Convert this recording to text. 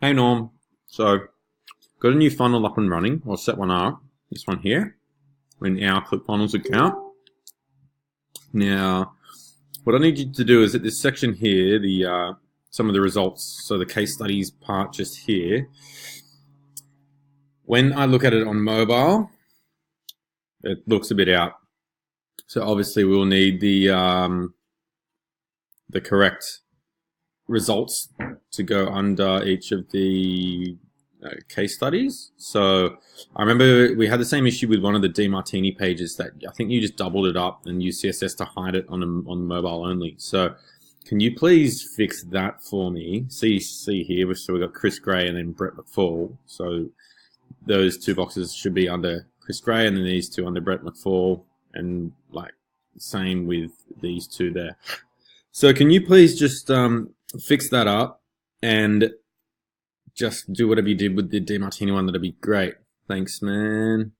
Hey Norm, so got a new funnel up and running. I'll set one up. This one here, in our ClickFunnels account. Now, what I need you to do is at this section here, the some of the results, so the case studies part just here. When I look at it on mobile, it looks a bit out. So obviously we'll need the correct results to go under each of the case studies. So I remember we had the same issue with one of the DeMartini pages that I think you just doubled it up and used CSS to hide it on mobile only. So can you please fix that for me? See here, so we've got Chris Gray and then Brett McFall. So those two boxes should be under Chris Gray and then these two under Brett McFall, and like same with these two there. So can you please just fix that up and just do whatever you did with the DeMartini one? That'd be great. Thanks, man.